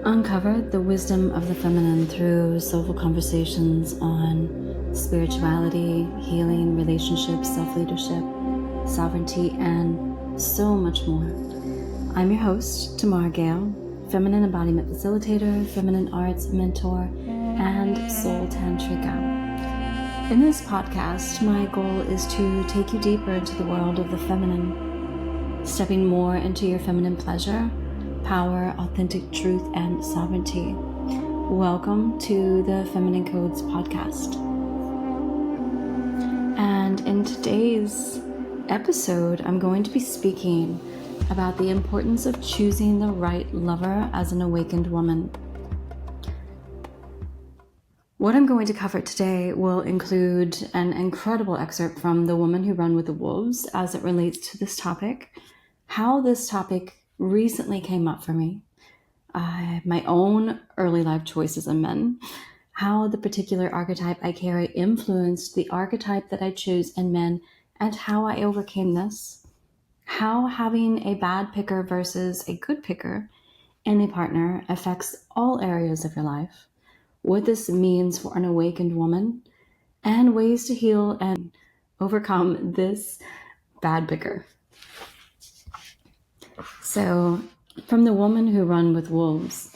Uncover the wisdom of the feminine through soulful conversations on spirituality, healing, relationships, self-leadership, sovereignty, and so much more. I'm your host, Tamar, Gail, feminine embodiment facilitator, feminine arts mentor, and soul tantrika. In this podcast, my goal is to take you deeper into the world of the feminine, stepping more into your feminine pleasure, power, authentic truth, and sovereignty. Welcome to the Feminine Codes podcast. And in today's episode, I'm going to be speaking about the importance of choosing the right lover as an awakened woman. What I'm going to cover today will include an incredible excerpt from The Woman Who Ran with the Wolves as it relates to this topic, how this topic recently came up for me, my own early life choices in men, how the particular archetype I carry influenced the archetype that I choose in men, and how I overcame this, how having a bad picker versus a good picker in a partner affects all areas of your life, what this means for an awakened woman, and ways to heal and overcome this bad picker. So, from The Woman Who Ran with Wolves.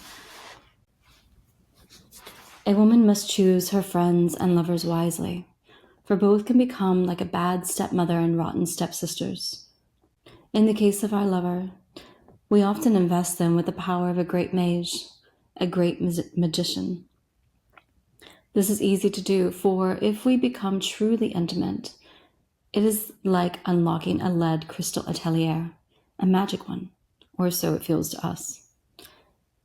A woman must choose her friends and lovers wisely, for both can become like a bad stepmother and rotten stepsisters. In the case of our lover, we often invest them with the power of a great mage, a great magician. This is easy to do, for if we become truly intimate, it is like unlocking a lead crystal atelier, a magic one. Or so it feels to us.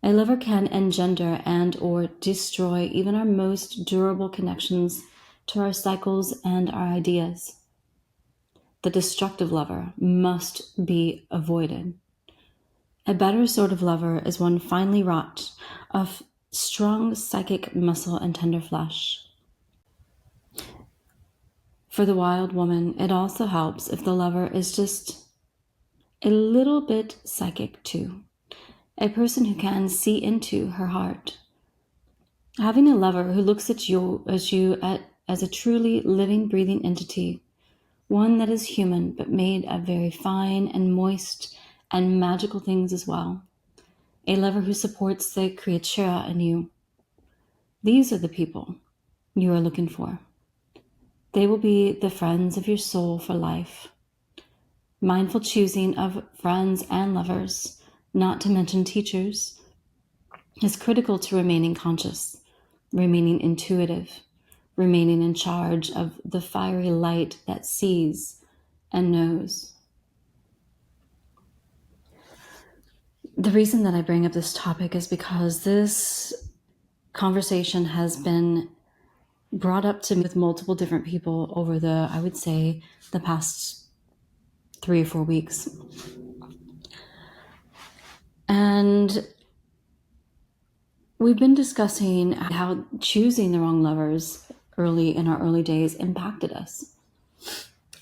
A lover can engender and or destroy even our most durable connections to our cycles and our ideas. The destructive lover must be avoided. A better sort of lover is one finely wrought of strong psychic muscle and tender flesh. For the wild woman, it also helps if the lover is just a little bit psychic too, a person who can see into her heart. Having a lover who looks at you as a truly living, breathing entity, one that is human but made of very fine and moist and magical things as well. A lover who supports the creatura in you. These are the people you are looking for. They will be the friends of your soul for life. Mindful choosing of friends and lovers, not to mention teachers, is critical to remaining conscious, remaining intuitive, remaining in charge of the fiery light that sees and knows. The reason that I bring up this topic is because this conversation has been brought up to me with multiple different people over the past 3 or 4 weeks. And we've been discussing how choosing the wrong lovers in our early days impacted us,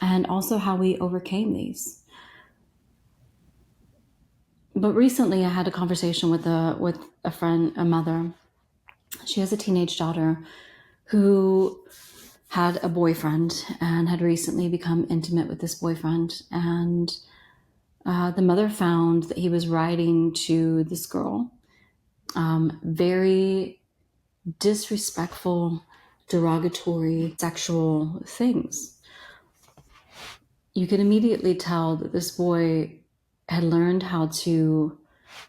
and also how we overcame these. But recently I had a conversation with a friend, a mother. She has a teenage daughter who had a boyfriend and had recently become intimate with this boyfriend. And the mother found that he was writing to this girl very disrespectful, derogatory, sexual things. You could immediately tell that this boy had learned how to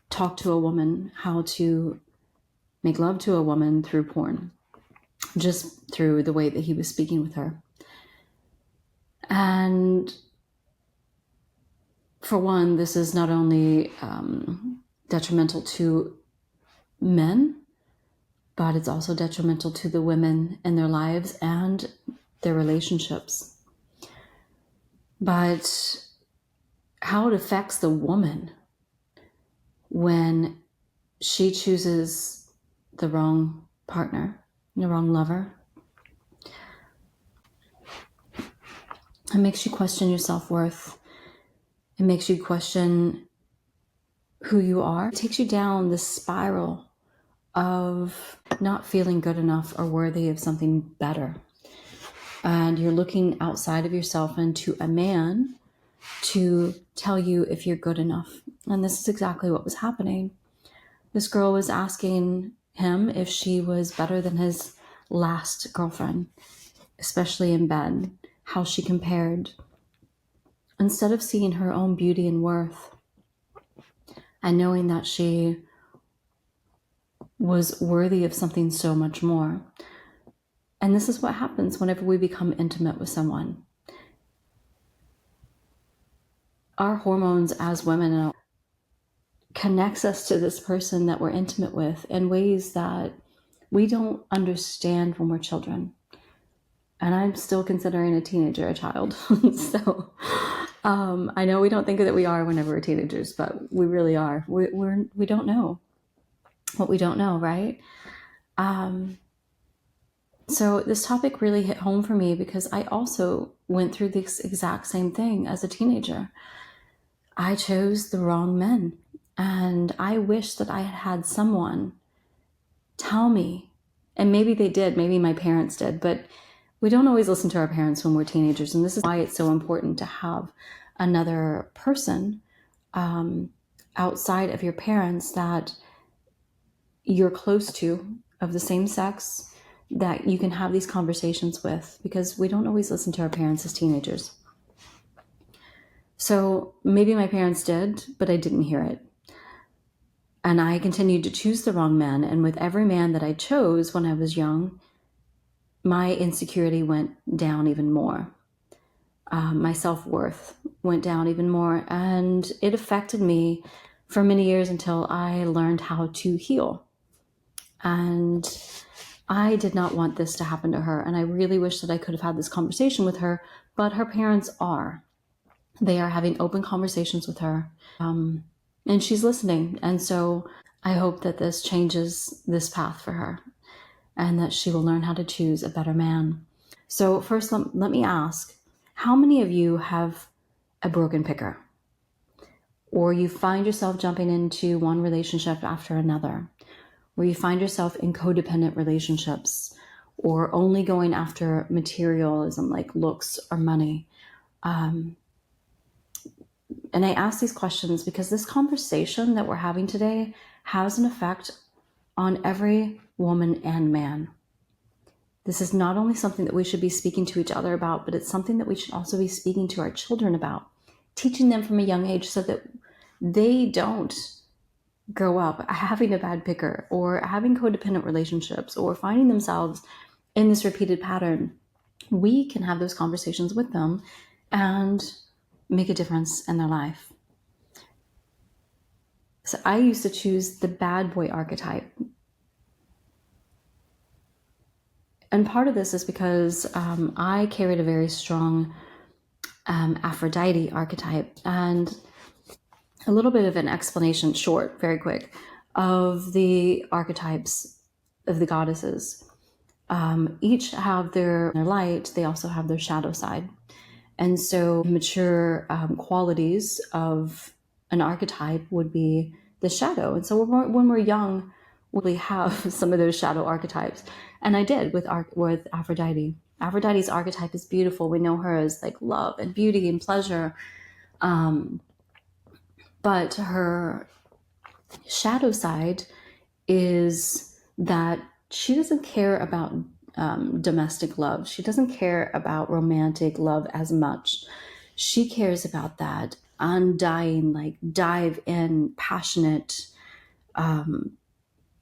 talk to a woman, how to make love to a woman through porn, just through the way that he was speaking with her. And for one, this is not only detrimental to men, but it's also detrimental to the women in their lives and their relationships. But how it affects the woman when she chooses the wrong partner, the wrong lover. It makes you question your self-worth. It makes you question who you are. It takes you down this spiral of not feeling good enough or worthy of something better. And you're looking outside of yourself and to a man to tell you if you're good enough. And this is exactly what was happening. This girl was asking him if she was better than his last girlfriend, especially in bed, how she compared. Instead of seeing her own beauty and worth and knowing that she was worthy of something so much more. And this is what happens whenever we become intimate with someone. Our hormones as women connects us to this person that we're intimate with in ways that we don't understand when we're children. And I'm still considering a teenager a child. So I know we don't think that we are whenever we're teenagers, but we really are. We don't know what we don't know, right? So this topic really hit home for me because I also went through this exact same thing as a teenager. I chose the wrong men, and I wish that I had had someone tell me, and maybe they did, maybe my parents did, but we don't always listen to our parents when we're teenagers, and this is why it's so important to have another person outside of your parents that you're close to, of the same sex, that you can have these conversations with, because we don't always listen to our parents as teenagers. So maybe my parents did, but I didn't hear it. And I continued to choose the wrong man. And with every man that I chose when I was young, my insecurity went down even more. My self-worth went down even more. And it affected me for many years until I learned how to heal. And I did not want this to happen to her. And I really wish that I could have had this conversation with her, but her parents are. They are having open conversations with her. And she's listening. And so I hope that this changes this path for her and that she will learn how to choose a better man. So first, let me ask, how many of you have a broken picker? Or you find yourself jumping into one relationship after another, where you find yourself in codependent relationships, or only going after materialism like looks or money. And I ask these questions because this conversation that we're having today has an effect on every woman and man. This is not only something that we should be speaking to each other about, but it's something that we should also be speaking to our children about, teaching them from a young age so that they don't grow up having a bad picker or having codependent relationships or finding themselves in this repeated pattern. We can have those conversations with them and make a difference in their life. So I used to choose the bad boy archetype. And part of this is because I carried a very strong Aphrodite archetype. And a little bit of an explanation, short, very quick, of the archetypes of the goddesses. Each have their light, they also have their shadow side. And so mature qualities of an archetype would be the shadow. And so when we're young, we have some of those shadow archetypes. And I did with Aphrodite. Aphrodite's archetype is beautiful. We know her as like love and beauty and pleasure. But her shadow side is that she doesn't care about domestic love. She doesn't care about romantic love as much. She cares about that undying, like dive in, passionate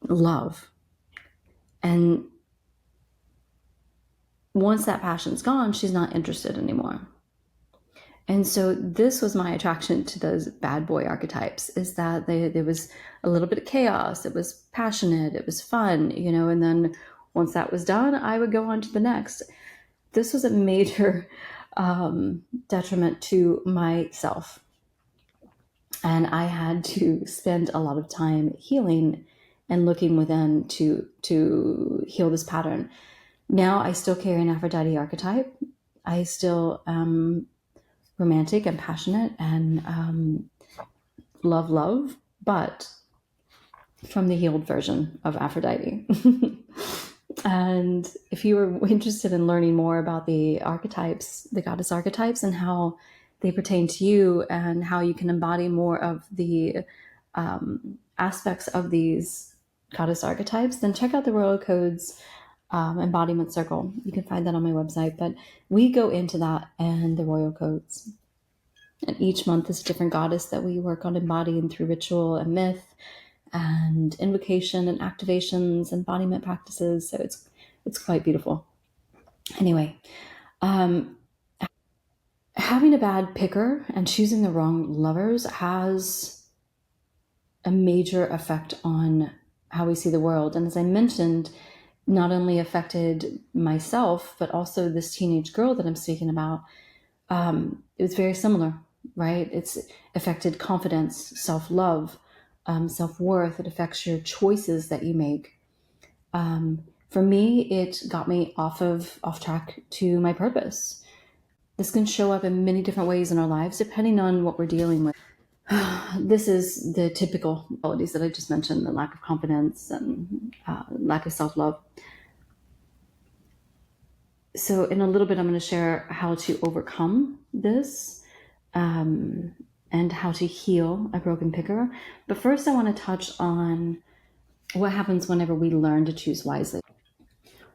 love. And once that passion's gone, she's not interested anymore. And so this was my attraction to those bad boy archetypes, is that there was a little bit of chaos. It was passionate. It was fun, and then once that was done, I would go on to the next. This was a major detriment to myself. And I had to spend a lot of time healing and looking within to heal this pattern. Now I still carry an Aphrodite archetype. I still am romantic and passionate and love, but from the healed version of Aphrodite. And if you were interested in learning more about the archetypes, the goddess archetypes, and how they pertain to you and how you can embody more of the aspects of these goddess archetypes, then check out the Royal Codes embodiment circle. You can find that on my website, but we go into that and the Royal Codes. And each month is a different goddess that we work on embodying through ritual and myth and invocation and activations, embodiment practices. So it's quite beautiful. Anyway, having a bad picker and choosing the wrong lovers has a major effect on how we see the world. And as I mentioned, not only affected myself, but also this teenage girl that I'm speaking about. It was very similar, right? It's affected confidence, self-love, self-worth. It affects your choices that you make. For me, it got me off track to my purpose. This can show up in many different ways in our lives, depending on what we're dealing with. This is the typical qualities that I just mentioned: the lack of confidence and lack of self-love. So in a little bit, I'm going to share how to overcome this and how to heal a broken picker. But first, I want to touch on what happens whenever we learn to choose wisely.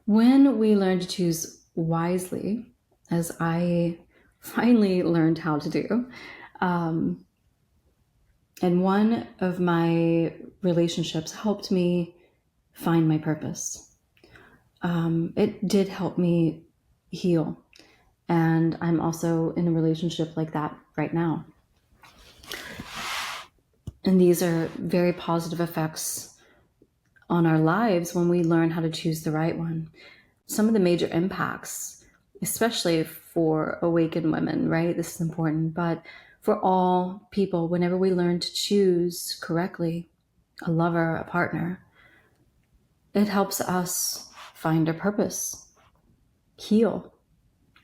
When we learn to choose wisely, as I finally learned how to do, and one of my relationships helped me find my purpose. It did help me heal. And I'm also in a relationship like that right now. And these are very positive effects on our lives when we learn how to choose the right one. Some of the major impacts, especially for awakened women, right? This is important, but for all people, whenever we learn to choose correctly a lover, a partner, it helps us find our purpose, heal,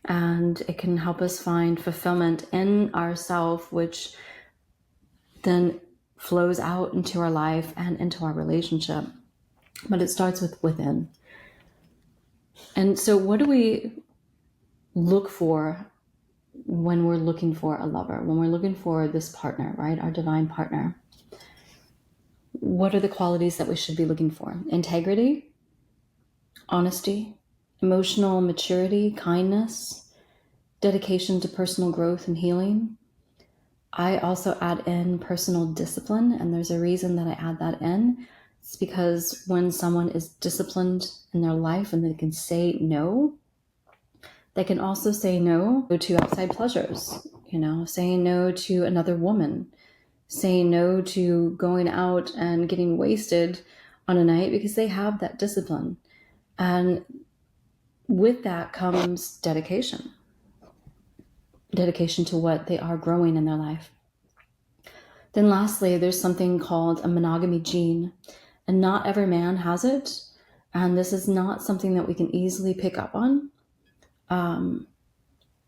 and it can help us find fulfillment in ourself, which then flows out into our life and into our relationship. But it starts with within. And so what do we look for when we're looking for a lover, when we're looking for this partner, right? Our divine partner. What are the qualities that we should be looking for? Integrity, honesty, emotional maturity, kindness, dedication to personal growth and healing. I also add in personal discipline, and there's a reason that I add that in. It's because when someone is disciplined in their life and they can say no, they can also say no to outside pleasures, saying no to another woman, saying no to going out and getting wasted on a night because they have that discipline. And with that comes dedication to what they are growing in their life. Then lastly, there's something called a monogamy gene, and not every man has it. And this is not something that we can easily pick up on,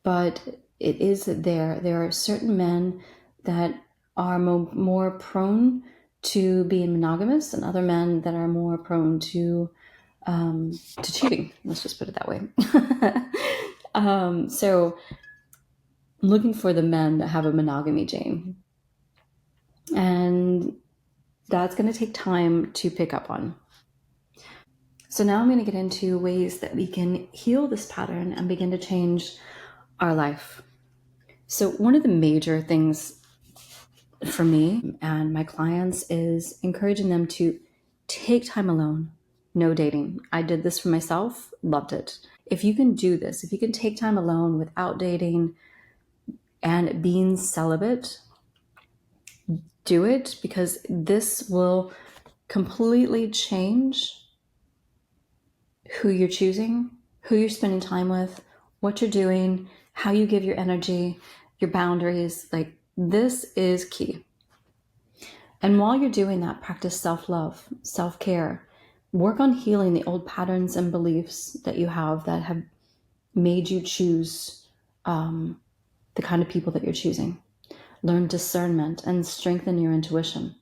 but it is there. There are certain men that are more prone to being monogamous, and other men that are more prone to cheating. Let's just put it that way. So looking for the men that have a monogamy gene. And that's going to take time to pick up on. So now I'm going to get into ways that we can heal this pattern and begin to change our life. So one of the major things for me and my clients is encouraging them to take time alone, no dating. I did this for myself, loved it. If you can do this, if you can take time alone without dating and being celibate, do it, because this will completely change who you're choosing, who you're spending time with, what you're doing, how you give your energy, your boundaries. Like, this is key. And while you're doing that, practice self-love, self-care. Work on healing the old patterns and beliefs that you have that have made you choose the kind of people that you're choosing. Learn discernment and strengthen your intuition.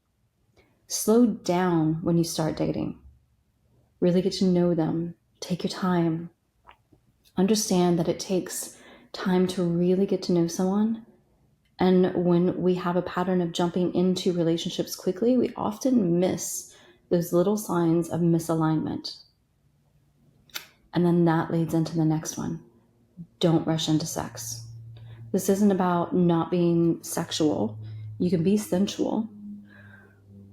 Slow down when you start dating. Really get to know them. Take your time. Understand that it takes time to really get to know someone. And when we have a pattern of jumping into relationships quickly, we often miss those little signs of misalignment. And then that leads into the next one. Don't rush into sex. This isn't about not being sexual. You can be sensual,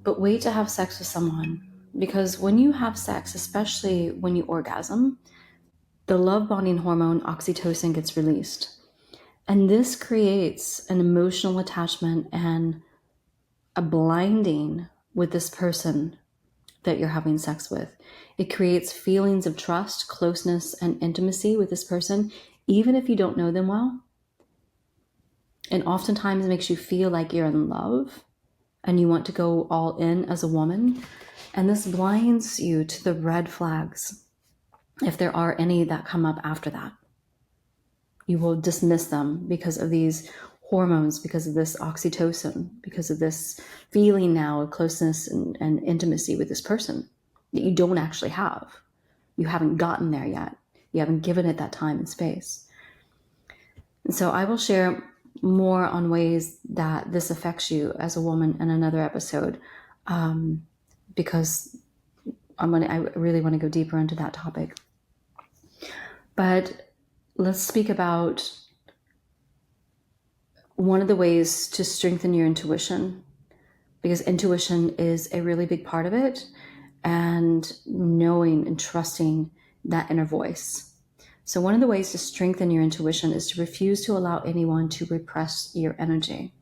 but wait to have sex with someone. Because when you have sex, especially when you orgasm, the love bonding hormone oxytocin gets released. And this creates an emotional attachment and a blinding with this person that you're having sex with. It creates feelings of trust, closeness, and intimacy with this person, even if you don't know them well. And oftentimes makes you feel like you're in love and you want to go all in as a woman. And this blinds you to the red flags, if there are any that come up after that. You will dismiss them because of these hormones, because of this oxytocin, because of this feeling now of closeness and intimacy with this person that you don't actually have. You haven't gotten there yet. You haven't given it that time and space. And so I will share more on ways that this affects you as a woman in another episode, because I really want to go deeper into that topic. But let's speak about one of the ways to strengthen your intuition, because intuition is a really big part of it, and knowing and trusting that inner voice. So one of the ways to strengthen your intuition is to refuse to allow anyone to repress your energy.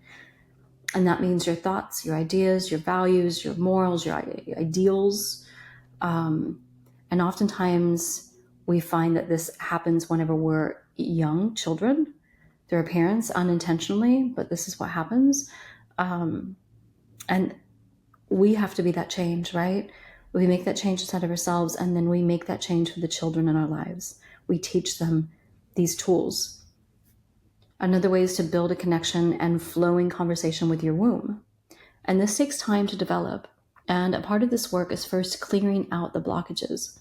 And that means your thoughts, your ideas, your values, your morals, your ideals. And oftentimes we find that this happens whenever we're young children. There are parents unintentionally, but this is what happens. And we have to be that change, right? We make that change inside of ourselves, and then we make that change for the children in our lives. We teach them these tools. Another way is to build a connection and flowing conversation with your womb. And this takes time to develop. And a part of this work is first clearing out the blockages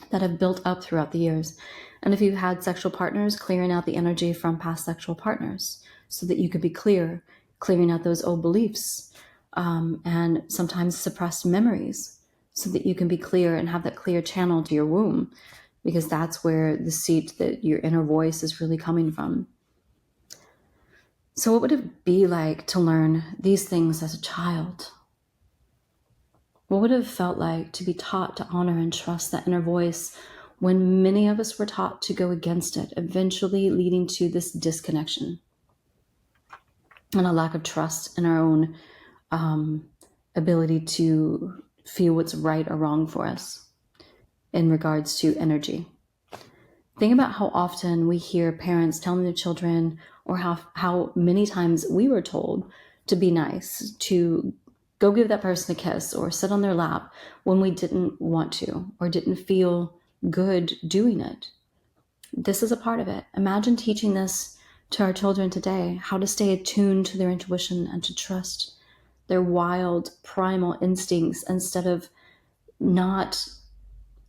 that have built up throughout the years. And if you've had sexual partners, clearing out the energy from past sexual partners so that you could be clear, clearing out those old beliefs, and sometimes suppressed memories so that you can be clear and have that clear channel to your womb, because that's where the seat that your inner voice is really coming from. So what would it be like to learn these things as a child? What would it have felt like to be taught to honor and trust that inner voice when many of us were taught to go against it, eventually leading to this disconnection and a lack of trust in our own ability to feel what's right or wrong for us in regards to energy? Think about how often we hear parents telling their children, or how many times we were told to be nice, to go give that person a kiss or sit on their lap when we didn't want to or didn't feel good doing it. This is a part of it. Imagine teaching this to our children today, how to stay attuned to their intuition and to trust their wild, primal instincts instead of not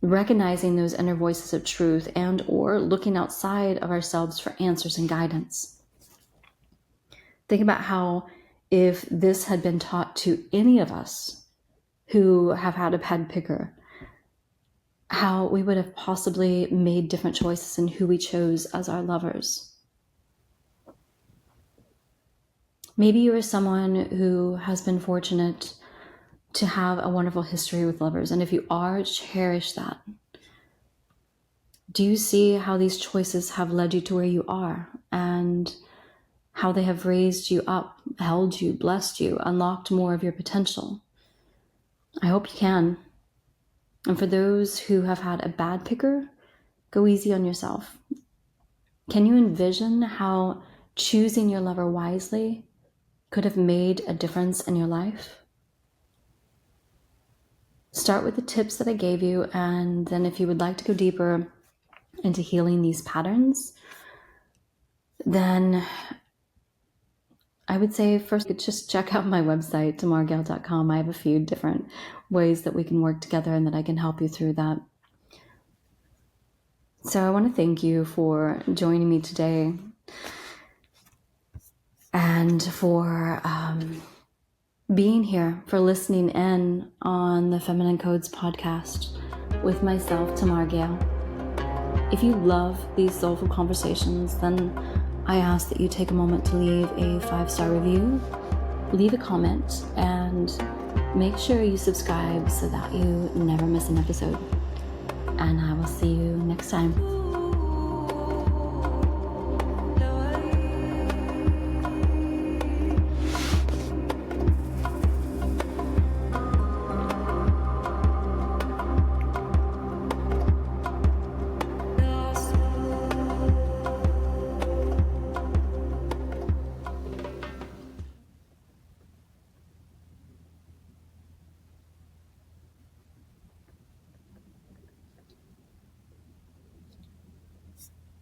recognizing those inner voices of truth and or looking outside of ourselves for answers and guidance. Think about how if this had been taught to any of us who have had a pet picker, how we would have possibly made different choices in who we chose as our lovers. Maybe you are someone who has been fortunate to have a wonderful history with lovers, and if you are, cherish that. Do you see how these choices have led you to where you are, and how they have raised you up, held you, blessed you, unlocked more of your potential? I hope you can. And for those who have had a bad picker, go easy on yourself. Can you envision how choosing your lover wisely could have made a difference in your life? Start with the tips that I gave you, and then if you would like to go deeper into healing these patterns, then I would say first you could just check out my website, tamargail.com. I have a few different ways that we can work together and that I can help you through that. So I want to thank you for joining me today and for being here, for listening in on the Feminine Codes podcast with myself, Tamar Gail. If you love these soulful conversations, then I ask that you take a moment to leave a 5-star review, leave a comment, and make sure you subscribe so that you never miss an episode. And I will see you next time.